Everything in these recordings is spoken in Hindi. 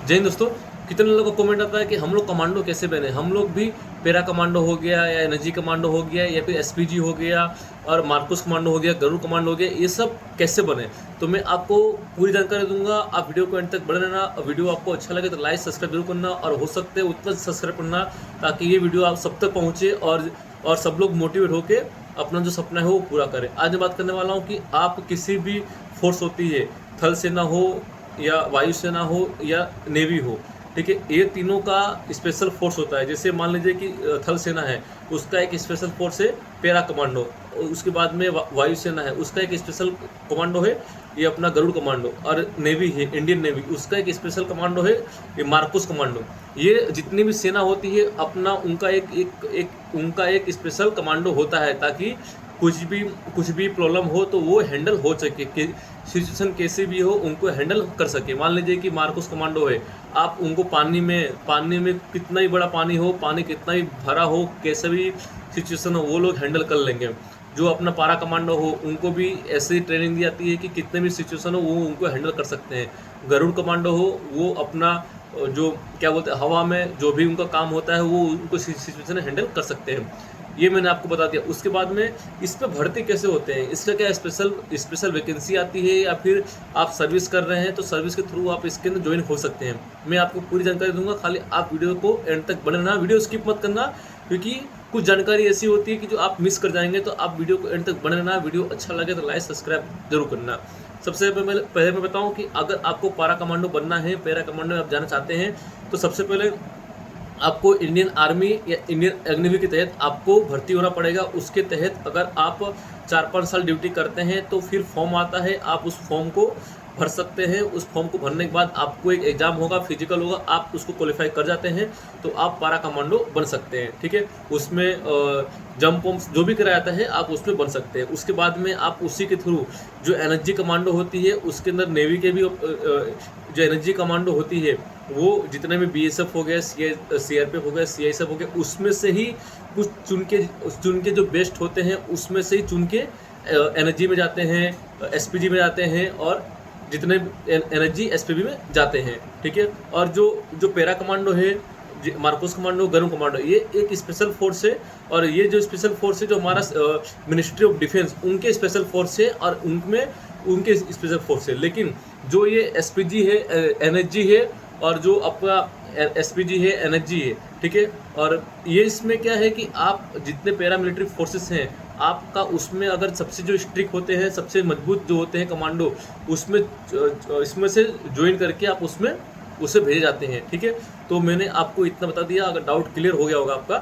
जय हिंद दोस्तों। कितने लोगों का कमेंट आता है कि हम लोग कमांडो कैसे बने। हम लोग भी पैरा कमांडो हो गया या एनर्जी कमांडो हो गया या फिर एसपीजी हो गया और मार्कोस कमांडो हो गया, गरुड़ कमांडो हो गया, ये सब कैसे बने तो मैं आपको पूरी जानकारी दूंगा। आप वीडियो को एंड तक बने रहना। वीडियो आपको अच्छा लगे तो लाइक सब्सक्राइब जरूर करना और हो सकते है उतना सब्सक्राइब करना ताकि ये वीडियो आप सब तक पहुँचे और सब लोग मोटिवेट होकर अपना जो सपना है वो पूरा करें। आज मैं बात करने वाला हूँ कि आप किसी भी फोर्स होती है, थल सेना हो या वायुसेना हो या नेवी हो, ठीक है, ये तीनों का स्पेशल फोर्स होता है। जैसे मान लीजिए कि थल सेना है, उसका एक स्पेशल फोर्स है पैरा कमांडो। उसके बाद में वायुसेना है, उसका एक स्पेशल कमांडो है ये अपना गरुड़ कमांडो। और नेवी है, इंडियन नेवी, उसका एक स्पेशल कमांडो है ये मार्कोस कमांडो। ये जितनी भी सेना होती है अपना उनका उनका एक स्पेशल कमांडो होता है ताकि कुछ भी प्रॉब्लम हो तो वो हैंडल हो सके, कि सिचुएशन कैसे भी हो उनको हैंडल कर सके। मान लीजिए कि मार्कोस कमांडो है, आप उनको पानी में कितना ही बड़ा पानी हो, पानी कितना ही भरा हो, कैसे भी सिचुएशन हो वो लोग हैंडल कर लेंगे। जो अपना पारा कमांडो हो उनको भी ऐसे ही ट्रेनिंग दी जाती है कि कितने भी सिचुएशन हो वो उनको हैंडल कर सकते हैं। गरुड़ कमांडो हो वो अपना जो क्या बोलते हैं हवा में जो भी उनका काम होता है वो उनको सिचुएशन हैंडल कर सकते हैं। ये मैंने आपको बता दिया। उसके बाद में इस पे भर्ती कैसे होते हैं, इसका क्या स्पेशल वैकेंसी आती है या फिर आप सर्विस कर रहे हैं तो सर्विस के थ्रू आप इसके अंदर ज्वाइन हो सकते हैं। मैं आपको पूरी जानकारी दूंगा, खाली आप वीडियो को एंड तक बने रहना, वीडियो स्किप मत करना, क्योंकि कुछ जानकारी ऐसी होती है कि जो आप मिस कर जाएंगे। तो आप वीडियो को एंड तक बने रहना। वीडियो अच्छा लगे तो लाइक सब्सक्राइब जरूर करना। सबसे पहले मैं बताऊं कि अगर आपको पारा कमांडो बनना है, पैरा कमांडो में आप जाना चाहते हैं, तो सबसे पहले आपको इंडियन आर्मी या इंडियन अग्निवीर के तहत आपको भर्ती होना पड़ेगा। उसके तहत अगर आप 4-5 साल ड्यूटी करते हैं तो फिर फॉर्म आता है, आप उस फॉर्म को भर सकते हैं। उस फॉर्म को भरने के बाद आपको एक एग्जाम होगा, फिजिकल होगा, आप उसको क्वालिफाई कर जाते हैं तो आप पारा कमांडो बन सकते हैं। ठीक है, उसमें जंप वम्प जो भी कराया जाता है आप उसमें बन सकते हैं। उसके बाद में आप उसी के थ्रू जो एनर्जी कमांडो होती है उसके अंदर नेवी के भी जो एनर्जी कमांडो होती है वो जितने भी बीएसएफ हो गया, सीआरपीएफ हो गया, सीआईएसएफ हो गया, उसमें से ही कुछ चुन के जो बेस्ट होते हैं उसमें से ही चुन के एनर्जी में जाते हैं, एसपीजी में जाते हैं और जितने एनर्जी एसपीबी में जाते हैं। ठीक है, और जो पैरा कमांडो है, मार्कोस कमांडो, गरुड़ कमांडो, ये एक स्पेशल फोर्स है। और ये जो स्पेशल फोर्स है जो हमारा मिनिस्ट्री ऑफ डिफेंस उनके स्पेशल फोर्स है और उनमें उनके स्पेशल फोर्स है। लेकिन जो ये एसपीजी है, एनर्जी है, और जो आपका एसपीजी है, एनर्जी है, ठीक है। और ये इसमें क्या है कि आप जितने पैरा मिलिट्री फोर्सेस हैं आपका उसमें अगर सबसे जो स्ट्रिक होते हैं, सबसे मजबूत जो होते हैं कमांडो, उसमें इसमें से ज्वाइन करके आप उसमें उसे भेजे जाते हैं। ठीक है, तो मैंने आपको इतना बता दिया, अगर डाउट क्लियर हो गया होगा आपका।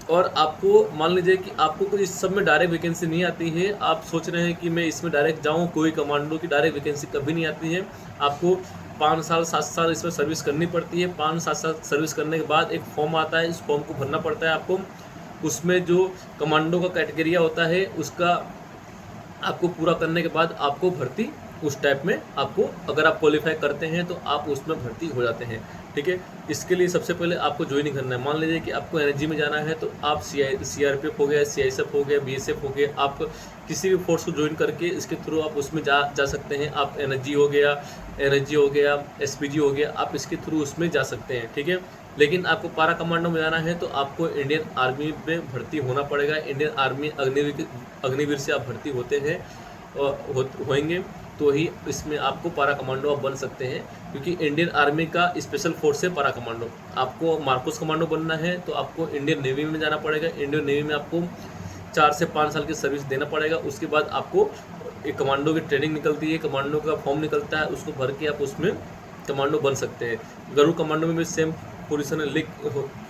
और आपको मान लीजिए कि आपको कोई इस सब में डायरेक्ट वैकेंसी नहीं आती है, आप सोच रहे हैं कि मैं इसमें डायरेक्ट जाऊं, कोई कमांडो की डायरेक्ट वैकेंसी कभी नहीं आती है। आपको 5 साल 7 साल इसमें सर्विस करनी पड़ती है। 5-7 साल सर्विस करने के बाद एक फॉर्म आता है, इस फॉर्म को भरना पड़ता है आपको। उसमें जो कमांडो का कैटेगरिया होता है उसका आपको पूरा करने के बाद आपको भर्ती उस टाइप में आपको, अगर आप क्वालिफाई करते हैं तो आप उसमें भर्ती हो जाते हैं। ठीक है, इसके लिए सबसे पहले आपको ज्वाइन करना है। मान लीजिए कि आपको एनर्जी में जाना है तो आप सीआरपीएफ हो गया, सीआईएसएफ हो गया, बीएसएफ हो गया, आप किसी भी फोर्स को ज्वाइन करके इसके थ्रू आप उसमें जा सकते हैं। आप एनर्जी हो गया, एसपीजी हो गया, आप इसके थ्रू उसमें जा सकते हैं। ठीक है, लेकिन आपको पारा कमांडो में जाना है तो आपको इंडियन आर्मी में भर्ती होना पड़ेगा। इंडियन आर्मी अग्निवीर से आप भर्ती होते हैं होंगे तो ही इसमें आपको पारा कमांडो आप बन सकते हैं, क्योंकि इंडियन आर्मी का स्पेशल फोर्स है पारा कमांडो। आपको मार्कोस कमांडो बनना है तो आपको इंडियन नेवी में जाना पड़ेगा। इंडियन नेवी में आपको 4 से 5 साल की सर्विस देना पड़ेगा। उसके बाद आपको एक कमांडो की ट्रेनिंग निकलती है, कमांडो का फॉर्म निकलता है, उसको भर के आप उसमें कमांडो बन सकते हैं। गरुड़ कमांडो में भी सेम पोजीशन है,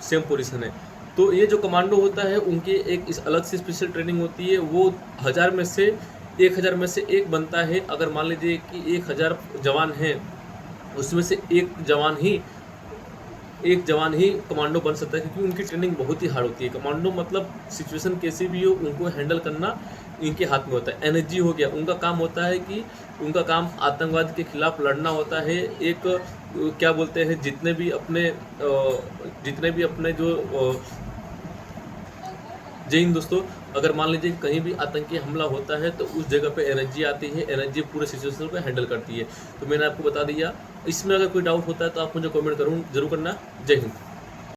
सेम पोजीशन है। तो ये जो कमांडो होता है उनकी एक इस अलग से स्पेशल ट्रेनिंग होती है। वो 1000 में से 1 बनता है। अगर मान लीजिए कि 1000 जवान हैं उसमें से एक जवान ही कमांडो बन सकता है, क्योंकि उनकी ट्रेनिंग बहुत ही हार्ड होती है। कमांडो मतलब सिचुएशन कैसी भी हो उनको हैंडल करना इनके हाथ में होता है। एनर्जी हो गया, उनका काम होता है कि उनका काम आतंकवाद के खिलाफ लड़ना होता है। एक क्या बोलते हैं, जितने भी अपने जो जय हिंद दोस्तों, अगर मान लीजिए कहीं भी आतंकी हमला होता है तो उस जगह पे एनर्जी आती है, एनर्जी पूरे सिचुएशन को हैंडल करती है। तो मैंने आपको बता दिया इसमें अगर कोई डाउट होता है तो आप मुझे कमेंट जरूर करना। जय हिंद।